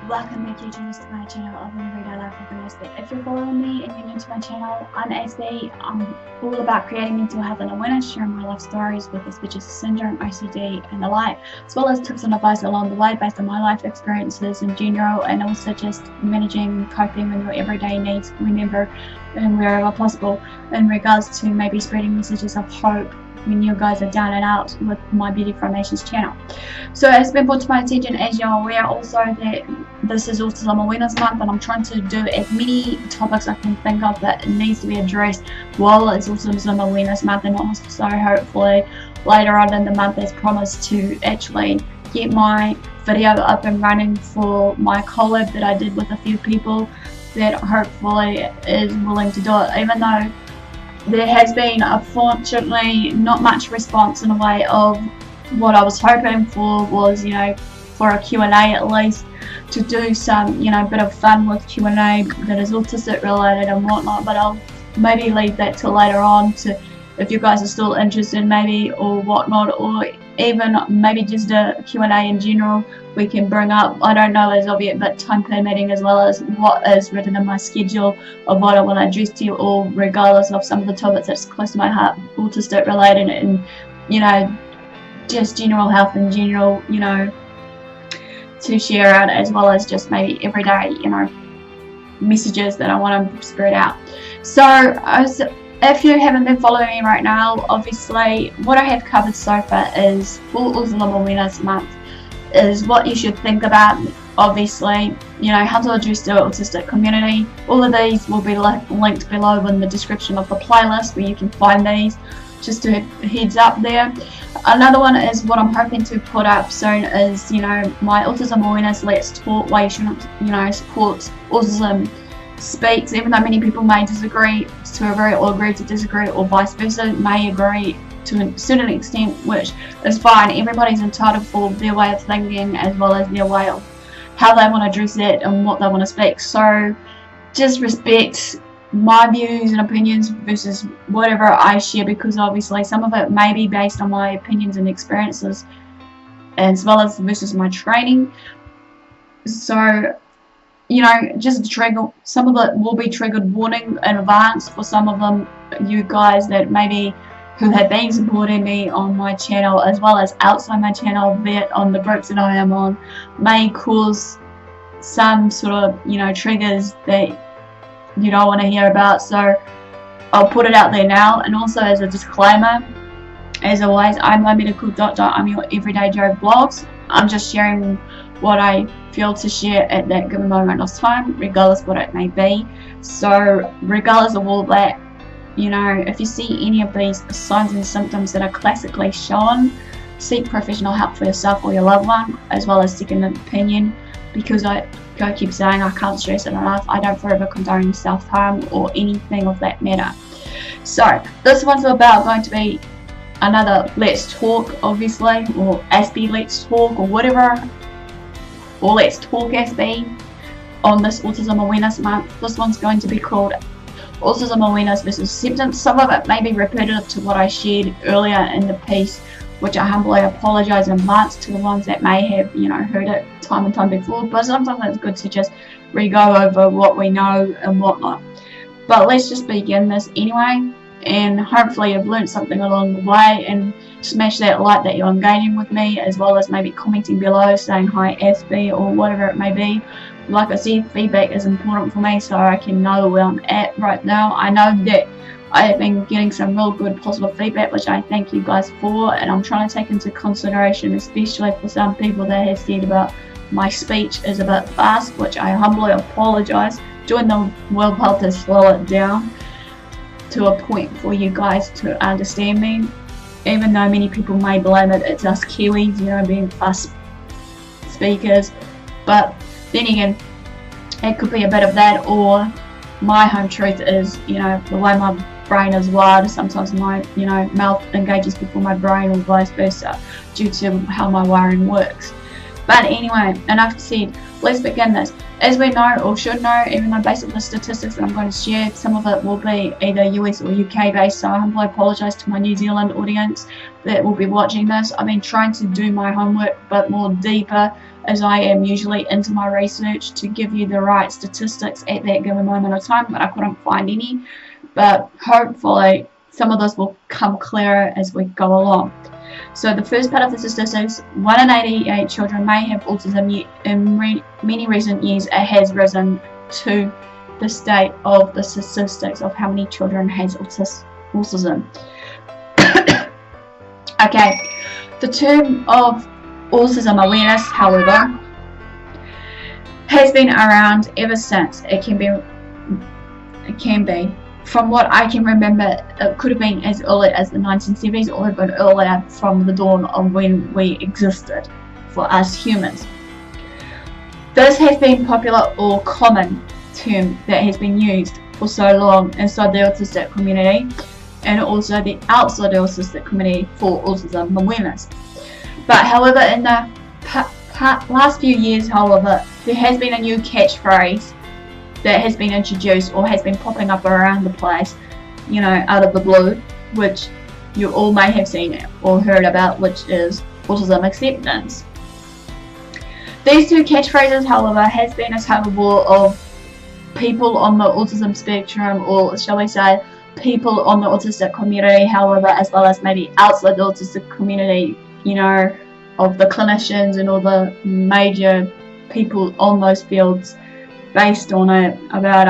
Welcome back YouTubers to my channel of Everyday Life with Aspie. If you're following me and you're new to my channel, I'm Aspie. I'm all about creating mental health and awareness, sharing my life stories with Aspergers Syndrome, OCD and the like, as well as tips and advice along the way based on my life experiences in general, and also just managing and coping with your everyday needs whenever and wherever possible, in regards to maybe spreading messages of hope when you guys are down and out with my Beauty Formations channel. So it's been brought to my attention, as you're aware also, that this is Autism Awareness Month, and I'm trying to do as many topics I can think of that it needs to be addressed while it's Autism Awareness Month, and also hopefully later on in the month as promised to actually get my video up and running for my collab that I did with a few people that hopefully is willing to do it, even though there has been unfortunately not much response in a way of what I was hoping for was, for a Q&A at least, to do some, bit of fun with Q&A that is autistic related and whatnot, but I'll maybe leave that till later on to, if you guys are still interested maybe, or whatnot, or even maybe just a Q&A in general we can bring up. I don't know as of yet, but time permitting, as well as what is written in my schedule of what I want to address to you all, regardless of some of the topics that's close to my heart, autistic related and, just general health in general, to share out, as well as just maybe everyday, messages that I want to spread out. So if you haven't been following me right now, obviously what I have covered so far is for Autism Awareness Month is what you should think about, obviously, how to address the autistic community. All of these will be linked below in the description of the playlist where you can find these, just to heads up there. Another one is what I'm hoping to put up soon is, my Autism Awareness Let's Talk, why you shouldn't, support Autism Speaks, even though many people may disagree to agree, or agree to disagree, or vice versa, may agree to a certain extent, which is fine. Everybody's entitled for their way of thinking, as well as their way of how they want to address it and what they want to speak. So just respect my views and opinions versus whatever I share, because obviously some of it may be based on my opinions and experiences, as well as versus my training. So just trigger, some of it will be triggered warning in advance for some of them, you guys that maybe who have been supporting me on my channel, as well as outside my channel, that on the groups that I am on, may cause some sort of triggers that you don't want to hear about. So I'll put it out there now. And also as a disclaimer, as always, I'm no medical doctor, I'm your everyday Joe blogs. I'm just sharing what I feel to share at that given moment of time, regardless what it may be. So regardless of all that, if you see any of these signs and symptoms that are classically shown, seek professional help for yourself or your loved one, as well as seek an opinion, because I keep saying, I can't stress it enough, I don't forever condone self-harm or anything of that matter. So this one's going to be another Let's Talk, obviously, or Aspie Let's Talk, or whatever, or Let's Talk Aspie on this Autism Awareness Month. This one's going to be called Autism Awareness versus Acceptance. Some of it may be repetitive to what I shared earlier in the piece, which I humbly apologise in advance to the ones that may have, heard it time and time before, but sometimes it's good to just re-go over what we know and whatnot. But let's just begin this anyway, and hopefully you've learned something along the way, and smash that like that you're engaging with me, as well as maybe commenting below saying hi Aspie or whatever it may be. Like I said, feedback is important for me so I can know where I'm at right now. I know that I have been getting some real good positive feedback, which I thank you guys for, and I'm trying to take into consideration, especially for some people that have said about my speech is a bit fast, which I humbly apologise. Doing the willpower to slow it down to a point for you guys to understand me, even though many people may blame it's us Kiwis, being fast speakers. But then again, it could be a bit of that, or my home truth is, the way my brain is wired. Sometimes my, mouth engages before my brain, or vice versa, due to how my wiring works. But anyway, enough said. Let's begin this. As we know, or should know, even though based on the statistics that I'm going to share, some of it will be either US or UK based, so I humbly apologise to my New Zealand audience that will be watching this. I've been trying to do my homework but more deeper, as I am usually into my research, to give you the right statistics at that given moment of time, but I couldn't find any. But hopefully some of this will come clearer as we go along. So the first part of the statistics, 1 in 88 children may have autism, yet in many recent years it has risen to the state of the statistics of how many children has autism. Okay, the term of autism awareness, however, has been around ever since. It can be. From what I can remember, it could have been as early as the 1970s or even earlier, from the dawn of when we existed for us humans. This has been popular or common term that has been used for so long inside the autistic community and also the outside the autistic community for autism awareness. But however, in the last few years, however, there has been a new catchphrase that has been introduced or has been popping up around the place, you know, out of the blue, which you all may have seen or heard about, which is autism acceptance. These two catchphrases, however, has been a tug of war of people on the autism spectrum, or shall we say people on the autistic community, however, as well as maybe outside the autistic community, you know, of the clinicians and all the major people on those fields, based on it, about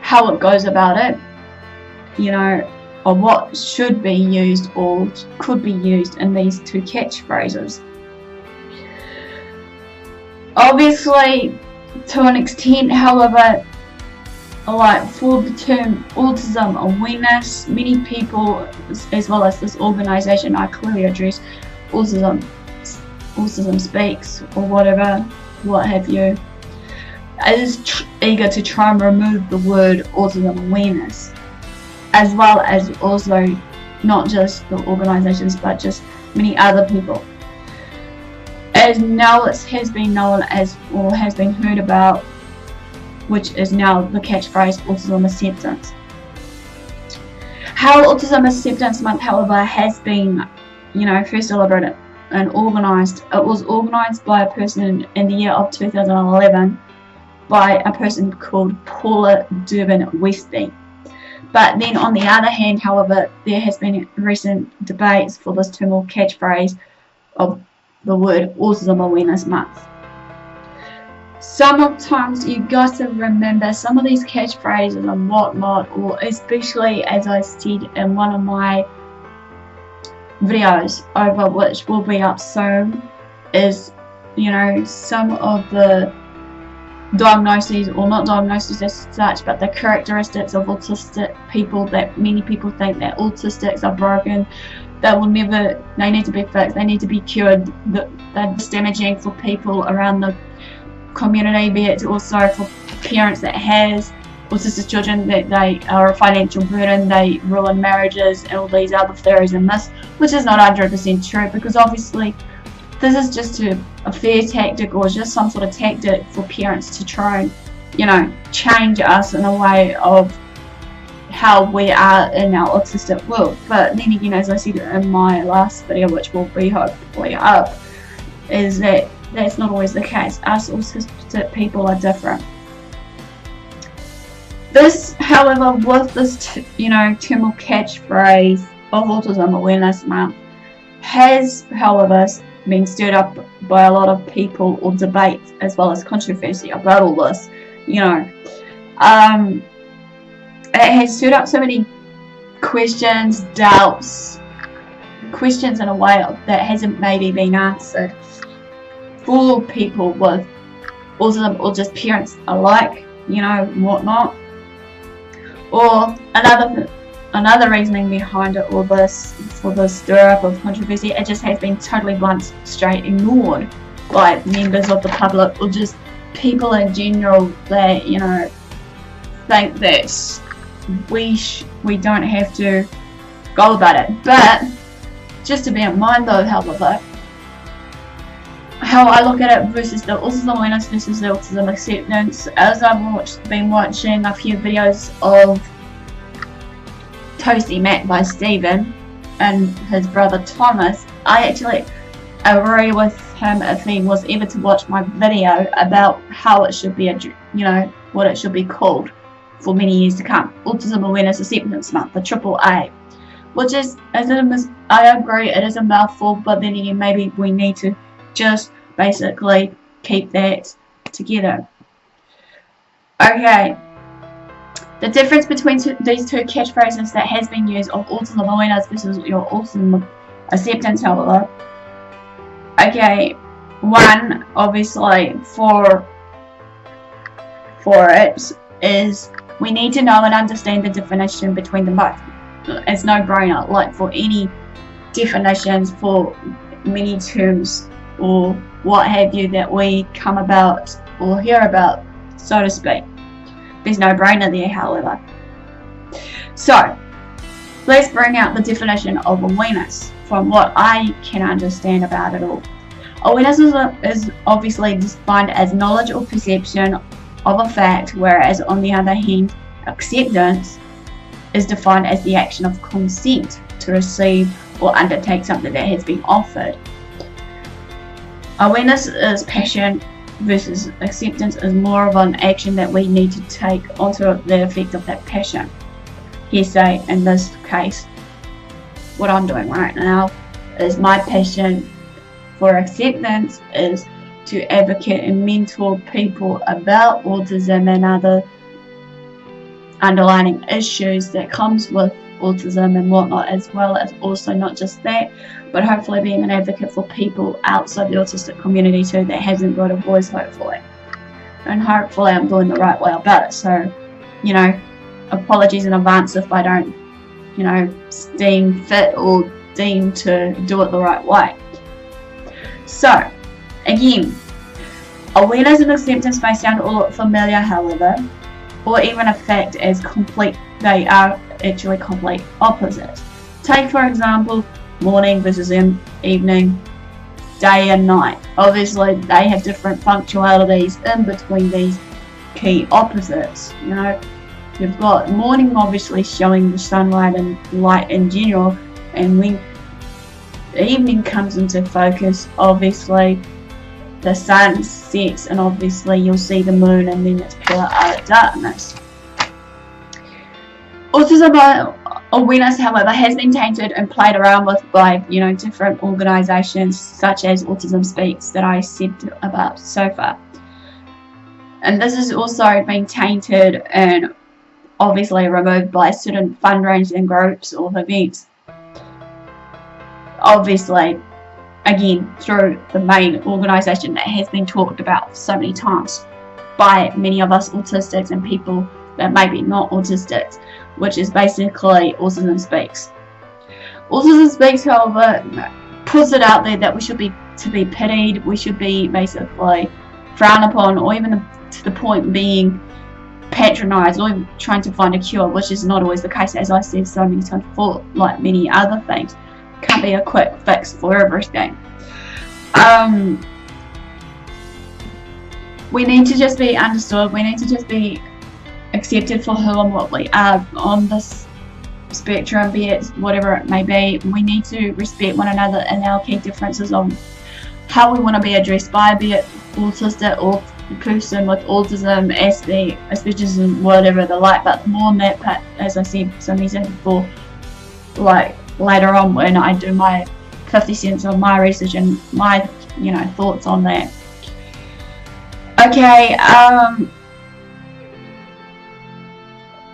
how it goes about it, you know, or what should be used or could be used in these two catchphrases. Obviously, to an extent, however, like for the term autism awareness, many people, as well as this organisation I clearly address, Autism Speaks or whatever, what have you, is eager to try and remove the word autism awareness, as well as also not just the organisations but just many other people. As now it has been known as, or has been heard about, which is now the catchphrase autism acceptance. How Autism Acceptance Month, however, has been, you know, first celebrated and organised. It was organised by a person in the year of 2011 by a person called Paula Durbin-Westby. But then on the other hand, however, there has been recent debates for this term or catchphrase of the word Autism Awareness Month. Sometimes you got to remember some of these catchphrases and whatnot, or especially as I said in one of my videos over which will be up soon, is, you know, some of the diagnoses, or not diagnoses as such, but the characteristics of autistic people that many people think that autistics are broken, they will never, they need to be fixed, they need to be cured, that's damaging for people around the community, be it also for parents that has autistic children, that they are a financial burden, they ruin marriages, and all these other theories in this, which is not 100% true, because obviously this is just a fair tactic, or just some sort of tactic for parents to try and, you know, change us in a way of how we are in our autistic world. But then again, as I said in my last video, which will be hopefully up, is that that's not always the case. Us autistic people are different. This, however, with this, you know, term or catchphrase of Autism Awareness Month, has, however, been stirred up by a lot of people, or debate as well as controversy about all this. You know, it has stirred up so many questions, doubts, questions in a way that hasn't maybe been answered for people with autism, or just parents alike, you know, whatnot. Or another reasoning behind it, or this, for the stir up of controversy, it just has been totally blunt, straight ignored by members of the public, or just people in general that, you know, think that we don't have to go about it. But just to bear in mind though, however, how I look at it versus the autism awareness versus the autism acceptance. As I've been watching a few videos of Toasty Mac by Stephen and his brother Thomas, I actually agree with him if he was ever to watch my video about how it should be, what it should be called for many years to come. Autism Awareness Acceptance Month, the AAA. Which is, I agree, it is a mouthful, but then again, maybe we need to just basically keep that together. Okay, the difference between these two catchphrases that has been used of autism awareness versus your autism acceptance, however. Okay, one, obviously, for it is we need to know and understand the definition between them both. It's no-brainer, like for any definitions for many terms or what have you that we come about or hear about, so to speak. There's no brainer there, however. So, let's bring out the definition of awareness from what I can understand about it all. Awareness is obviously defined as knowledge or perception of a fact, whereas on the other hand, acceptance is defined as the action of consent to receive or undertake something that has been offered. Awareness is passion versus acceptance is more of an action that we need to take onto the effect of that passion. Here, say in this case, what I'm doing right now is my passion for acceptance is to advocate and mentor people about autism and other underlying issues that comes with autism and whatnot, as well as also not just that, but hopefully being an advocate for people outside the autistic community too that hasn't got a voice, hopefully. And hopefully I'm doing the right way about it. So, apologies in advance if I don't, deem fit or deem to do it the right way. So, again, awareness and acceptance may sound all familiar, however, or even a fact as complete, they are actually complete opposites. Take for example, morning versus evening, day and night. Obviously they have different functionalities in between these key opposites. You've got morning obviously showing the sunlight and light in general, and when the evening comes into focus, obviously the sun sets and obviously you'll see the moon and then it's pure utter darkness. Autism awareness, however, has been tainted and played around with by different organisations such as Autism Speaks that I said about so far. And this has also been tainted and obviously removed by certain fundraising groups or events. Obviously, again, through the main organisation that has been talked about so many times by many of us autistics and people that may be not autistics, which is basically Autism Speaks. Autism Speaks, however, puts it out there that we should be to be pitied, we should be basically frowned upon, or even to the point being patronised, or even trying to find a cure, which is not always the case, as I said so many times before, like many other things. Can't be a quick fix for everything. We need to just be understood, we need to just be accepted for who and what we are on this spectrum, be it whatever it may be. We need to respect one another and our key differences on how we want to be addressed by, be it autistic or person with autism, Aspie, Aspergers, and whatever the like. But more on that part, as I said so many times before, like later on when I do my 50 cents of my research and my thoughts on that. Okay,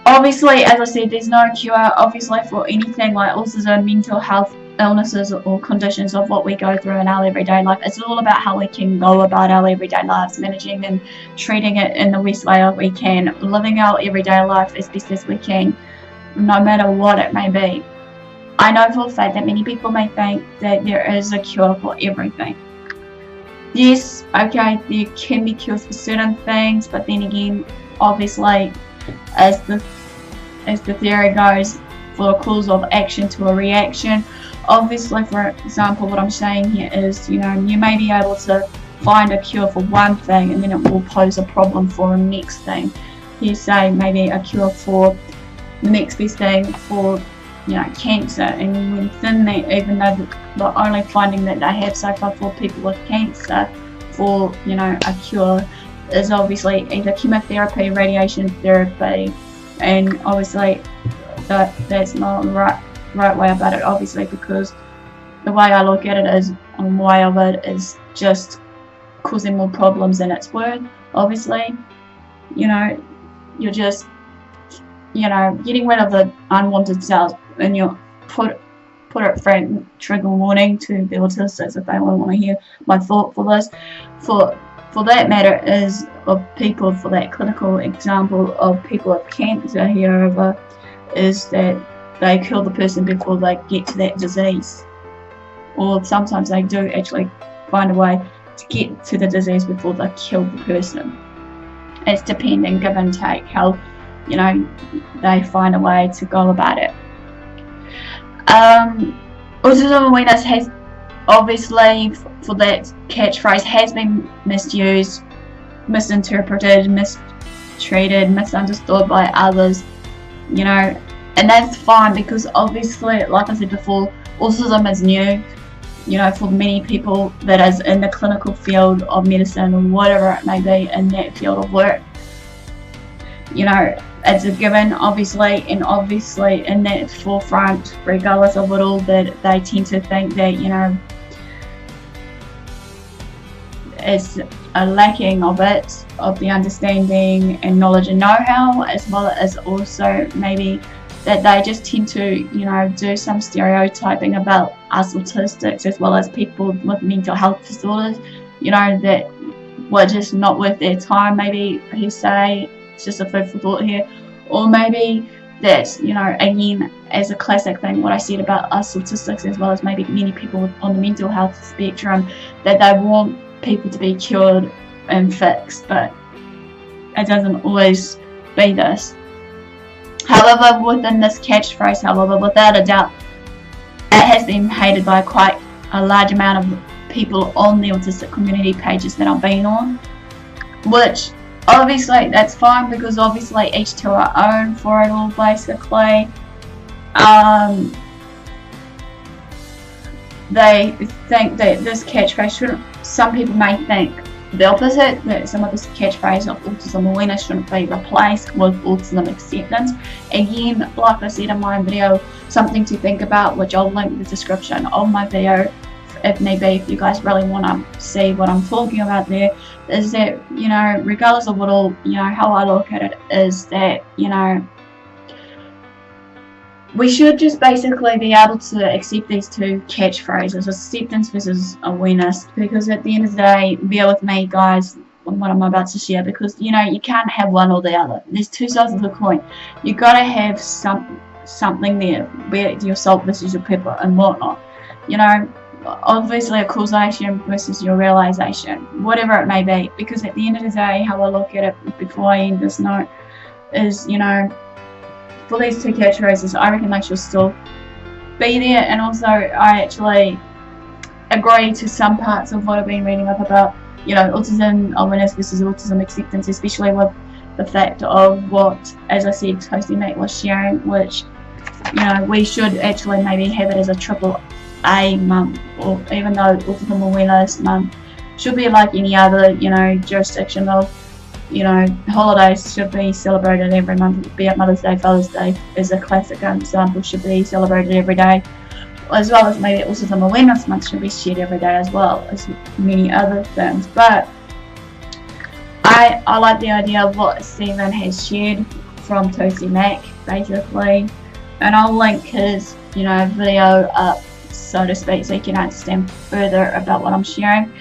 obviously, as I said, there's no cure obviously for anything like autism, mental health illnesses or conditions of what we go through in our everyday life. It's all about how we can go about our everyday lives, managing and treating it in the best way we can, living our everyday life as best as we can, no matter what it may be. I know for a fact that many people may think that there is a cure for everything. Yes, okay, there can be cures for certain things, but then again, obviously, as the theory goes, for a cause of action to a reaction. Obviously, for example, what I'm saying here is, you know, you may be able to find a cure for one thing and then it will pose a problem for the next thing. You say maybe a cure for the next best thing for, you know, cancer, and within that, even though the only finding that they have so far for people with cancer for, you know, a cure is obviously either chemotherapy, radiation therapy, and obviously that's not the right way about it, obviously, because the way I look at it is, one way of it is just causing more problems than it's worth. Obviously, you know, you're just, you know, getting rid of the unwanted cells, and you put it front trigger warning to the autistics if they want to hear my thought for this. For that matter is of people, for that clinical example of people with cancer here is that they kill the person before they get to that disease, or sometimes they do actually find a way to get to the disease before they kill the person. It's depending, give and take, how, you know, they find a way to go about it. Autism awareness has obviously, for that catchphrase, has been misused, misinterpreted, mistreated, misunderstood by others, you know, and that's fine, because obviously, like I said before, autism is new, you know, for many people that is in the clinical field of medicine or whatever it may be in that field of work. You know, it's a given, obviously, and obviously in that forefront, regardless of it all, that they tend to think that, you know, it's a lacking of it, of the understanding and knowledge and know-how, as well as also maybe that they just tend to, you know, do some stereotyping about us autistics as well as people with mental health disorders, you know, that were just not worth their time, maybe, you say. It's just a food for thought here. Or maybe that, you know, again, as a classic thing, what I said about us autistics, as well as maybe many people on the mental health spectrum, that they want people to be cured and fixed, but it doesn't always be this. However, within this catchphrase, however, without a doubt, it has been hated by quite a large amount of people on the autistic community pages that I've been on, which obviously that's fine, because obviously each to our own for it all, basically. They think that this catchphrase shouldn't, some people may think the opposite, that some of this catchphrase of autism awareness shouldn't be replaced with autism acceptance. Again, like I said in my video, something to think about, which I'll link in the description of my video if need be, if you guys really want to see what I'm talking about there, is that, you know, regardless of what all, you know, how I look at it is that, you know, we should just basically be able to accept these two catchphrases, acceptance versus awareness, because at the end of the day, bear with me guys on what I'm about to share, because, you know, you can't have one or the other. There's two sides of the coin. You gotta have something there, be it your salt versus your pepper and whatnot, you know. Obviously a causation versus your realization, whatever it may be, because at the end of the day, how I look at it before I end this note is, you know, for these two catchphrases, I reckon they should still be there. And also I actually agree to some parts of what I've been reading up about, you know, autism awareness versus autism acceptance, especially with the fact of what, as I said, Toasty Mate was sharing, which, you know, we should actually maybe have it as a AAA month, or even though Autism Awareness Month should be like any other, you know, jurisdiction of, you know, holidays should be celebrated every month, be it Mother's Day, Father's Day is a classic example, should be celebrated every day, as well as maybe Autism Awareness Month should be shared every day, as well as many other things. But I like the idea of what Stephen has shared from Toasty Mac, basically, and I'll link his, you know, video up, so to speak, so you can understand further about what I'm sharing.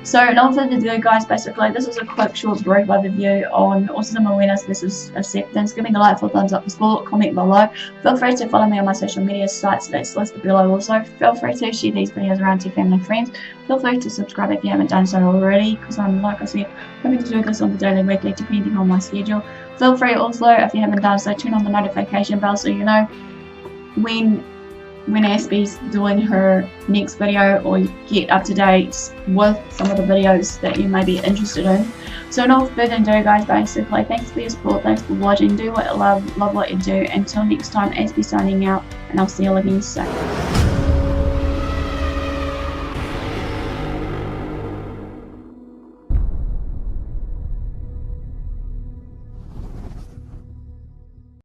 So not further ado guys, basically this was a quick short brief overview on autism awareness versus acceptance. Give me the like for thumbs up for sport, comment below. Feel free to follow me on my social media sites that's listed below. Also feel free to share these videos around to your family and friends. Feel free to subscribe if you haven't done so already, because I'm, like I said, hoping to do this on the daily, weekly, depending on my schedule. Feel free also, if you haven't done so, turn on the notification bell so you know when Aspie's doing her next video, or get up to date with some of the videos that you may be interested in. So no further ado guys, basically thanks for your support, thanks for watching, do what you love what you do. Until next time, Aspie signing out, and I'll see you again soon.